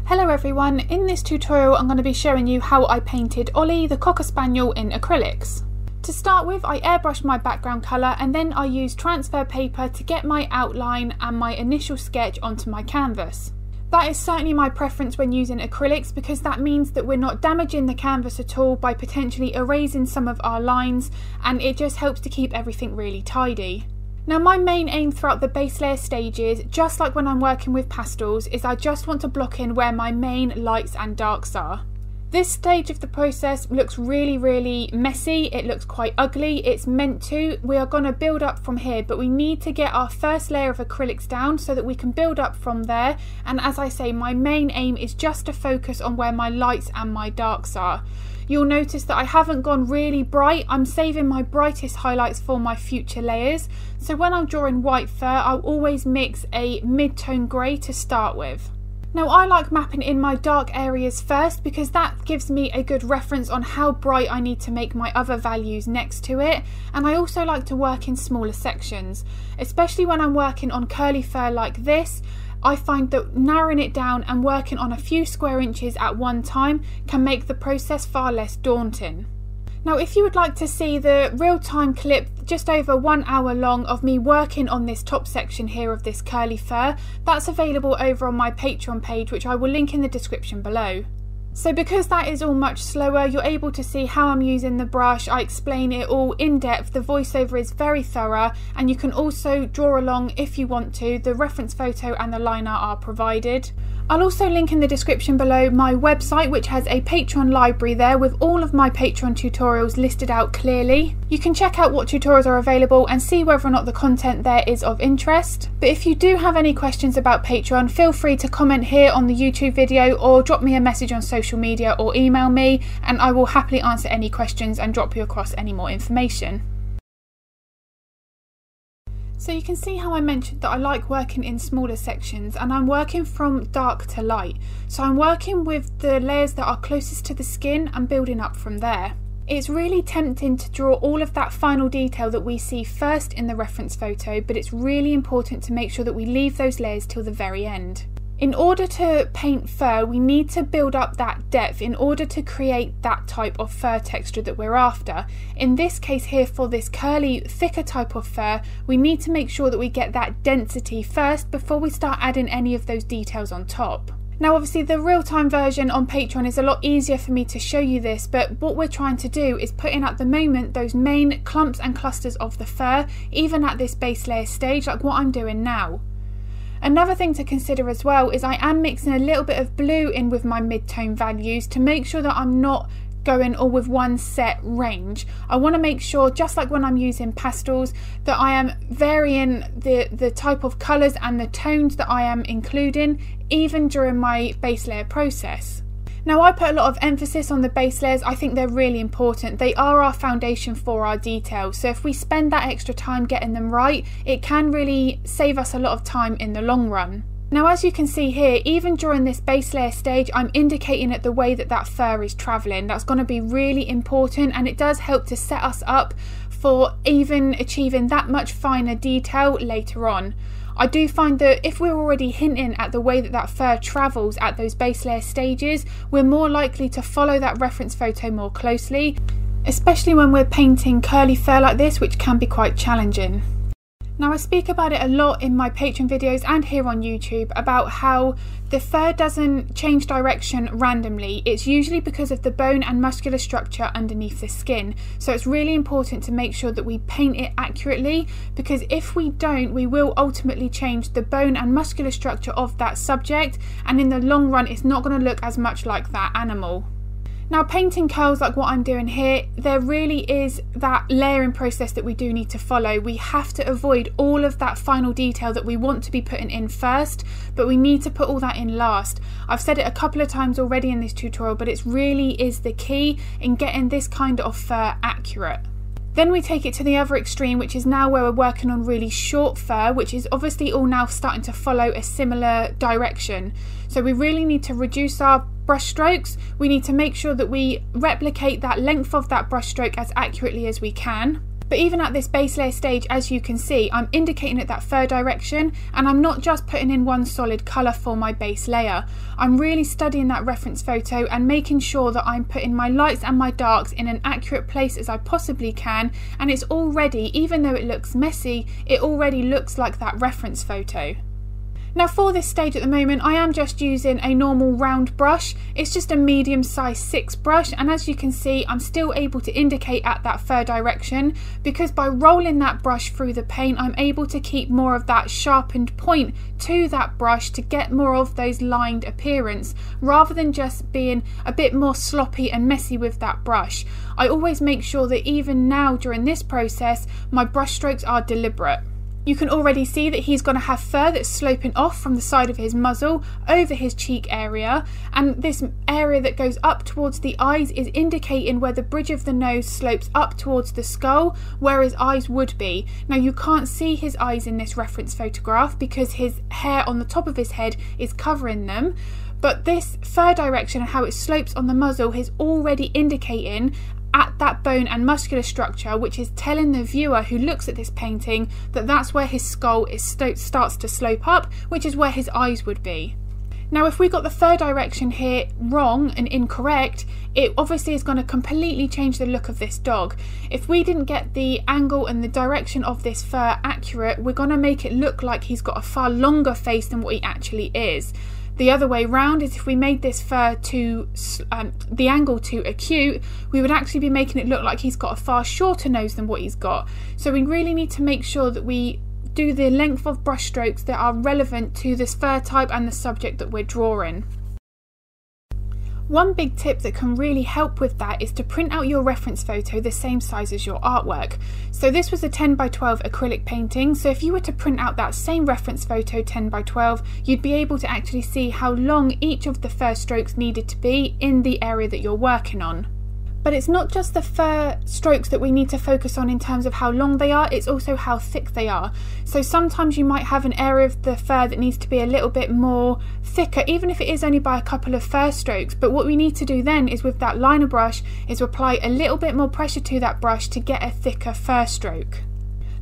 Hello everyone, in this tutorial I'm going to be showing you how I painted Ollie the Cocker Spaniel in acrylics. To start with, I airbrushed my background colour and then I used transfer paper to get my outline and my initial sketch onto my canvas. That is certainly my preference when using acrylics because that means that we're not damaging the canvas at all by potentially erasing some of our lines, and it just helps to keep everything really tidy. Now my main aim throughout the base layer stages, just like when I'm working with pastels, is I just want to block in where my main lights and darks are. This stage of the process looks really messy, it looks quite ugly, it's meant to. We are going to build up from here, but we need to get our first layer of acrylics down so that we can build up from there, and as I say, my main aim is just to focus on where my lights and my darks are. You'll notice that I haven't gone really bright, I'm saving my brightest highlights for my future layers. So when I'm drawing white fur, I'll always mix a mid-tone grey to start with. Now I like mapping in my dark areas first because that gives me a good reference on how bright I need to make my other values next to it, and I also like to work in smaller sections, especially when I'm working on curly fur like this. I find that narrowing it down and working on a few square inches at one time can make the process far less daunting. Now if you would like to see the real-time clip just over 1 hour long of me working on this top section here of this curly fur, that's available over on my Patreon page, which I will link in the description below. So because that is all much slower, you're able to see how I'm using the brush, I explain it all in depth, the voiceover is very thorough, and you can also draw along if you want to. The reference photo and the line art are provided. I'll also link in the description below my website, which has a Patreon library there with all of my Patreon tutorials listed out clearly. You can check out what tutorials are available and see whether or not the content there is of interest. But if you do have any questions about Patreon, feel free to comment here on the YouTube video or drop me a message on social media or email me, and I will happily answer any questions and drop you across any more information. So you can see how I mentioned that I like working in smaller sections, and I'm working from dark to light. So I'm working with the layers that are closest to the skin and building up from there. It's really tempting to draw all of that final detail that we see first in the reference photo, but it's really important to make sure that we leave those layers till the very end. In order to paint fur, we need to build up that depth in order to create that type of fur texture that we're after. In this case here, for this curly, thicker type of fur, we need to make sure that we get that density first before we start adding any of those details on top. Now obviously the real-time version on Patreon is a lot easier for me to show you this, but what we're trying to do is put in at the moment those main clumps and clusters of the fur, even at this base layer stage, like what I'm doing now. Another thing to consider as well is I am mixing a little bit of blue in with my mid-tone values to make sure that I'm not going all with one set range. I want to make sure, just like when I'm using pastels, that I am varying the type of colours and the tones that I am including even during my base layer process. Now I put a lot of emphasis on the base layers. I think they're really important. They are our foundation for our details, so if we spend that extra time getting them right, it can really save us a lot of time in the long run. Now as you can see here, even during this base layer stage, I'm indicating it the way that that fur is travelling. That's going to be really important, and it does help to set us up for even achieving that much finer detail later on. I do find that if we're already hinting at the way that that fur travels at those base layer stages, we're more likely to follow that reference photo more closely, especially when we're painting curly fur like this, which can be quite challenging. Now I speak about it a lot in my Patreon videos and here on YouTube about how the fur doesn't change direction randomly. It's usually because of the bone and muscular structure underneath the skin. So it's really important to make sure that we paint it accurately, because if we don't, we will ultimately change the bone and muscular structure of that subject, and in the long run it's not going to look as much like that animal. Now painting curls like what I'm doing here, there really is that layering process that we do need to follow. We have to avoid all of that final detail that we want to be putting in first, but we need to put all that in last. I've said it a couple of times already in this tutorial, but it really is the key in getting this kind of fur accurate. Then we take it to the other extreme, which is now where we're working on really short fur, which is obviously all now starting to follow a similar direction. So we really need to reduce our brush strokes. We need to make sure that we replicate that length of that brush stroke as accurately as we can. But even at this base layer stage, as you can see, I'm indicating at that fur direction, and I'm not just putting in one solid colour for my base layer. I'm really studying that reference photo and making sure that I'm putting my lights and my darks in an accurate place as I possibly can, and it's already, even though it looks messy, it already looks like that reference photo. Now for this stage at the moment, I am just using a normal round brush. It's just a medium size 6 brush, and as you can see, I'm still able to indicate at that fur direction, because by rolling that brush through the paint, I'm able to keep more of that sharpened point to that brush to get more of those lined appearance, rather than just being a bit more sloppy and messy with that brush. I always make sure that even now during this process, my brush strokes are deliberate. You can already see that he's going to have fur that's sloping off from the side of his muzzle over his cheek area, and this area that goes up towards the eyes is indicating where the bridge of the nose slopes up towards the skull, where his eyes would be. Now you can't see his eyes in this reference photograph because his hair on the top of his head is covering them, but this fur direction and how it slopes on the muzzle is already indicating at that bone and muscular structure, which is telling the viewer who looks at this painting that that's where his skull starts to slope up, which is where his eyes would be. Now if we got the fur direction here wrong and incorrect, it obviously is going to completely change the look of this dog. If we didn't get the angle and the direction of this fur accurate, we're going to make it look like he's got a far longer face than what he actually is. The other way round is if we made this fur to the angle too acute, we would actually be making it look like he's got a far shorter nose than what he's got. So we really need to make sure that we do the length of brush strokes that are relevant to this fur type and the subject that we're drawing. One big tip that can really help with that is to print out your reference photo the same size as your artwork. So this was a 10 by 12 acrylic painting, so if you were to print out that same reference photo 10 by 12, you'd be able to actually see how long each of the fur strokes needed to be in the area that you're working on. But it's not just the fur strokes that we need to focus on in terms of how long they are, it's also how thick they are. So sometimes you might have an area of the fur that needs to be a little bit more thicker, even if it is only by a couple of fur strokes. But what we need to do then is with that liner brush is apply a little bit more pressure to that brush to get a thicker fur stroke.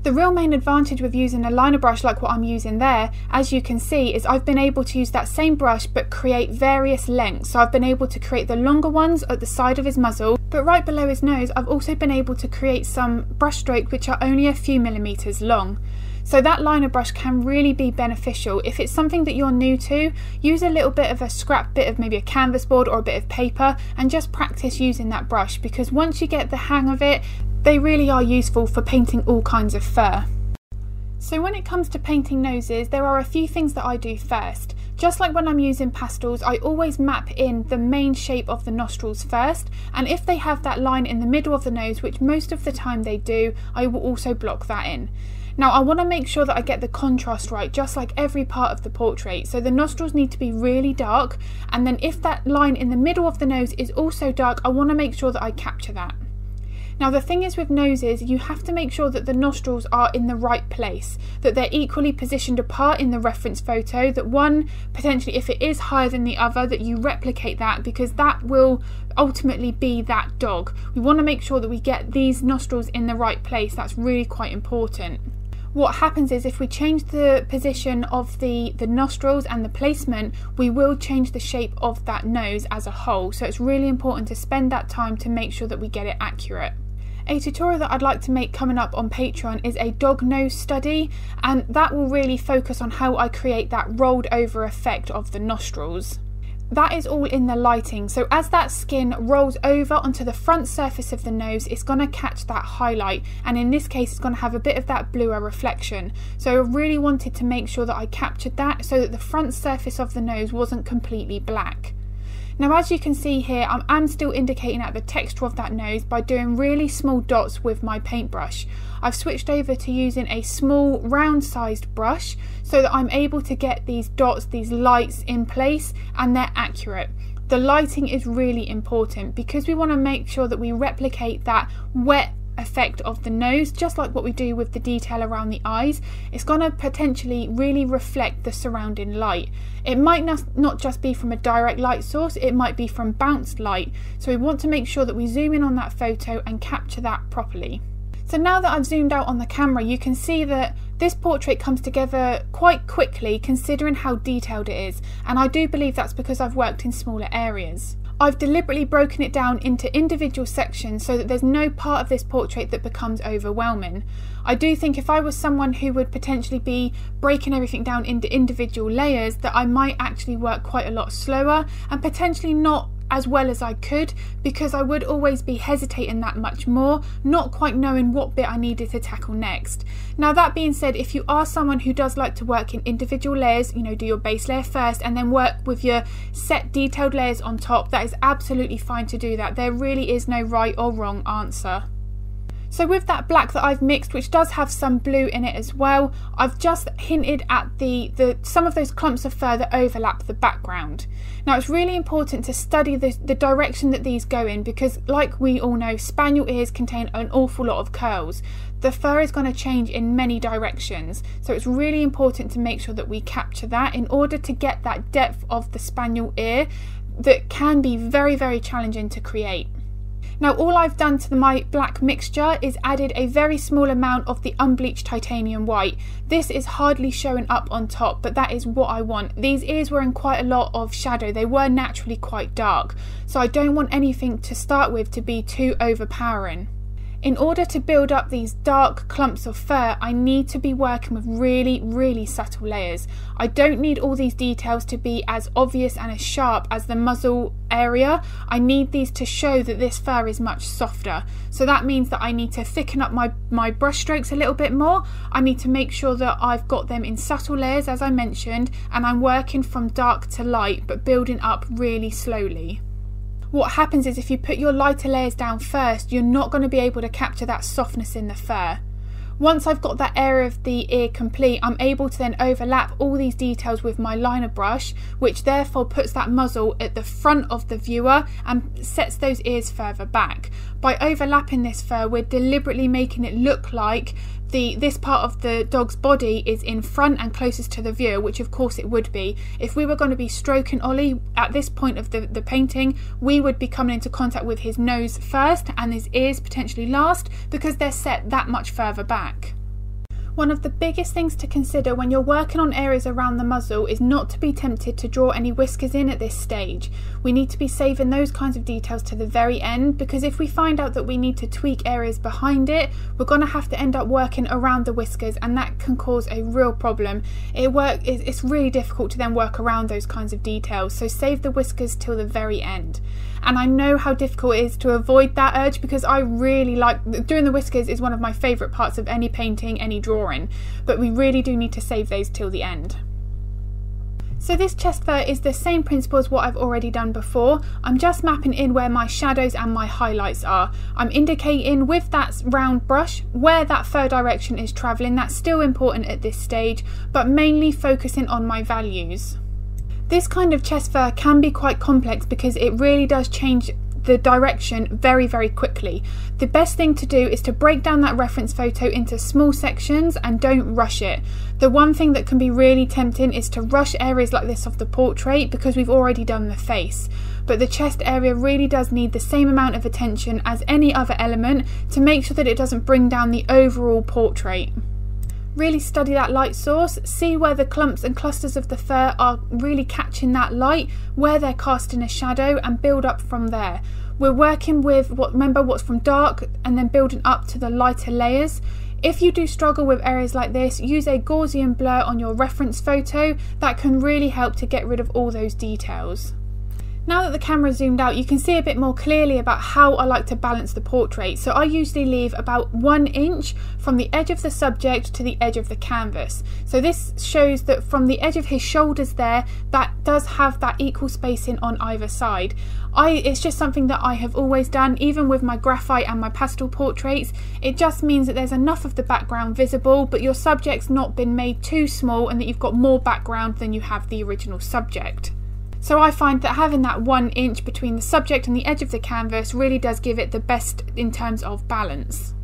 The real main advantage with using a liner brush like what I'm using there, as you can see, is I've been able to use that same brush but create various lengths. So I've been able to create the longer ones at the side of his muzzle, but right below his nose I've also been able to create some brush strokes which are only a few millimeters long. So that liner brush can really be beneficial. If it's something that you're new to, use a little bit of a scrap bit of maybe a canvas board or a bit of paper and just practice using that brush, because once you get the hang of it, they really are useful for painting all kinds of fur. So when it comes to painting noses, there are a few things that I do first. Just like when I'm using pastels, I always map in the main shape of the nostrils first, and if they have that line in the middle of the nose, which most of the time they do, I will also block that in. Now I want to make sure that I get the contrast right, just like every part of the portrait. So the nostrils need to be really dark, and then if that line in the middle of the nose is also dark, I want to make sure that I capture that. Now the thing is with noses, you have to make sure that the nostrils are in the right place, that they're equally positioned apart in the reference photo, that one, potentially if it is higher than the other, that you replicate that, because that will ultimately be that dog. We want to make sure that we get these nostrils in the right place. That's really quite important. What happens is if we change the position of the nostrils and the placement, we will change the shape of that nose as a whole. So it's really important to spend that time to make sure that we get it accurate. A tutorial that I'd like to make coming up on Patreon is a dog nose study, and that will really focus on how I create that rolled over effect of the nostrils. That is all in the lighting, so as that skin rolls over onto the front surface of the nose, it's going to catch that highlight, and in this case it's going to have a bit of that bluer reflection. So I really wanted to make sure that I captured that so that the front surface of the nose wasn't completely black. Now as you can see here, I'm still indicating at the texture of that nose by doing really small dots with my paintbrush. I've switched over to using a small round sized brush so that I'm able to get these dots, these lights in place, and they're accurate. The lighting is really important because we want to make sure that we replicate that wet effect of the nose, just like what we do with the detail around the eyes. It's going to potentially really reflect the surrounding light. It might not just be from a direct light source, it might be from bounced light. So we want to make sure that we zoom in on that photo and capture that properly. So now that I've zoomed out on the camera, you can see that this portrait comes together quite quickly considering how detailed it is, and I do believe that's because I've worked in smaller areas. I've deliberately broken it down into individual sections so that there's no part of this portrait that becomes overwhelming. I do think if I was someone who would potentially be breaking everything down into individual layers, that I might actually work quite a lot slower and potentially not as well as I could, because I would always be hesitating that much more, not quite knowing what bit I needed to tackle next. Now that being said, if you are someone who does like to work in individual layers, you know, do your base layer first and then work with your set detailed layers on top, that is absolutely fine to do that. There really is no right or wrong answer. So with that black that I've mixed, which does have some blue in it as well, I've just hinted at some of those clumps of fur that overlap the background. Now it's really important to study the direction that these go in, because like we all know, spaniel ears contain an awful lot of curls. The fur is going to change in many directions, so it's really important to make sure that we capture that in order to get that depth of the spaniel ear that can be very, very challenging to create. Now all I've done to my black mixture is added a very small amount of the unbleached titanium white. This is hardly showing up on top, but that is what I want. These ears were in quite a lot of shadow, they were naturally quite dark, so I don't want anything to start with to be too overpowering. In order to build up these dark clumps of fur, I need to be working with really, really subtle layers. I don't need all these details to be as obvious and as sharp as the muzzle area. I need these to show that this fur is much softer. So that means that I need to thicken up my brush strokes a little bit more. I need to make sure that I've got them in subtle layers, as I mentioned, and I'm working from dark to light, but building up really slowly. What happens is if you put your lighter layers down first, you're not going to be able to capture that softness in the fur. Once I've got that area of the ear complete, I'm able to then overlap all these details with my liner brush, which therefore puts that muzzle at the front of the viewer and sets those ears further back. By overlapping this fur, we're deliberately making it look like this part of the dog's body is in front and closest to the viewer, which of course it would be. If we were going to be stroking Ollie at this point of the painting, we would be coming into contact with his nose first and his ears potentially last, because they're set that much further back. One of the biggest things to consider when you're working on areas around the muzzle is not to be tempted to draw any whiskers in at this stage. We need to be saving those kinds of details to the very end, because if we find out that we need to tweak areas behind it, we're going to have to end up working around the whiskers, and that can cause a real problem. It's really difficult to then work around those kinds of details, so save the whiskers till the very end. And I know how difficult it is to avoid that urge, because I really like doing the whiskers. Is one of my favourite parts of any painting, any drawing, but we really do need to save those till the end. So this chest fur is the same principle as what I've already done before. I'm just mapping in where my shadows and my highlights are. I'm indicating with that round brush where that fur direction is travelling. That's still important at this stage, but mainly focusing on my values. This kind of chest fur can be quite complex because it really does change the direction very, very quickly. The best thing to do is to break down that reference photo into small sections and don't rush it. The one thing that can be really tempting is to rush areas like this of the portrait because we've already done the face. But the chest area really does need the same amount of attention as any other element to make sure that it doesn't bring down the overall portrait. Really study that light source, see where the clumps and clusters of the fur are really catching that light, where they're casting a shadow, and build up from there. We're working with what's from dark and then building up to the lighter layers. If you do struggle with areas like this, use a Gaussian blur on your reference photo. That can really help to get rid of all those details. Now that the camera zoomed out, you can see a bit more clearly about how I like to balance the portrait. So I usually leave about 1 inch from the edge of the subject to the edge of the canvas. So this shows that from the edge of his shoulders there, that does have that equal spacing on either side. It's just something that I have always done, even with my graphite and my pastel portraits. It just means that there's enough of the background visible, but your subject's not been made too small and that you've got more background than you have the original subject. So I find that having that 1 inch between the subject and the edge of the canvas really does give it the best in terms of balance.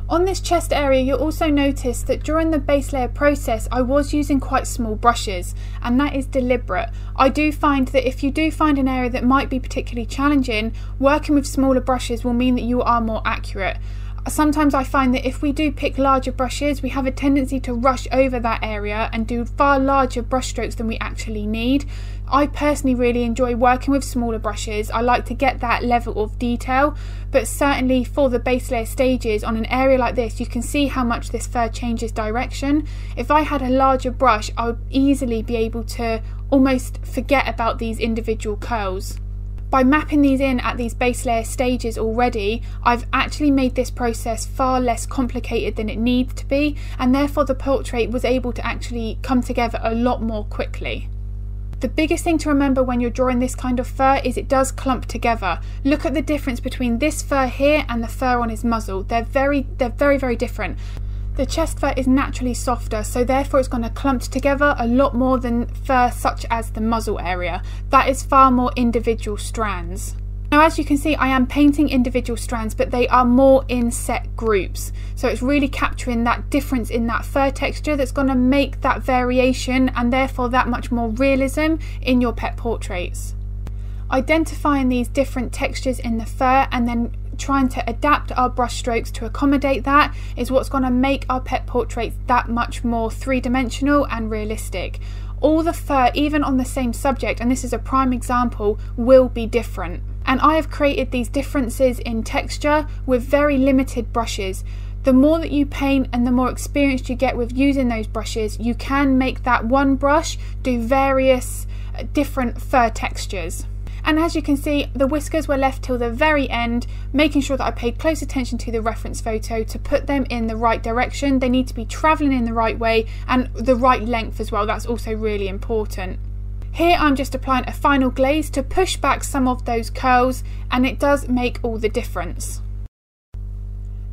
On this chest area, you'll also notice that during the base layer process I was using quite small brushes, and that is deliberate. I do find that if you do find an area that might be particularly challenging, working with smaller brushes will mean that you are more accurate. Sometimes I find that if we do pick larger brushes, we have a tendency to rush over that area and do far larger brush strokes than we actually need. I personally really enjoy working with smaller brushes. I like to get that level of detail, but certainly for the base layer stages on an area like this, you can see how much this fur changes direction. If I had a larger brush, I would easily be able to almost forget about these individual curls. By mapping these in at these base layer stages already, I've actually made this process far less complicated than it needs to be, and therefore the portrait was able to actually come together a lot more quickly. The biggest thing to remember when you're drawing this kind of fur is it does clump together. Look at the difference between this fur here and the fur on his muzzle. They're very different. The chest fur is naturally softer, so therefore it's going to clump together a lot more than fur such as the muzzle area. That is far more individual strands. Now, as you can see, I am painting individual strands, but they are more in set groups. So it's really capturing that difference in that fur texture that's going to make that variation and therefore that much more realism in your pet portraits. Identifying these different textures in the fur and then trying to adapt our brush strokes to accommodate that is what's going to make our pet portraits that much more three-dimensional and realistic. All the fur, even on the same subject, and this is a prime example, will be different. And I have created these differences in texture with very limited brushes. The more that you paint and the more experienced you get with using those brushes, you can make that one brush do various different fur textures. And as you can see, the whiskers were left till the very end, making sure that I paid close attention to the reference photo to put them in the right direction. They need to be travelling in the right way and the right length as well. That's also really important. Here I'm just applying a final glaze to push back some of those curls, and it does make all the difference.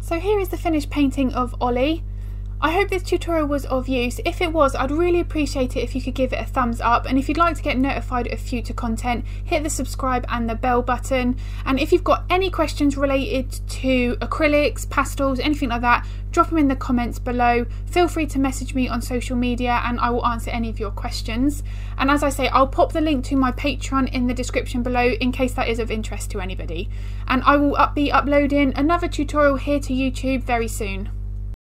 So here is the finished painting of Ollie. I hope this tutorial was of use. If it was, I'd really appreciate it if you could give it a thumbs up, and if you'd like to get notified of future content, hit the subscribe and the bell button. And if you've got any questions related to acrylics, pastels, anything like that, drop them in the comments below. Feel free to message me on social media and I will answer any of your questions. And as I say, I'll pop the link to my Patreon in the description below in case that is of interest to anybody. And I will be uploading another tutorial here to YouTube very soon.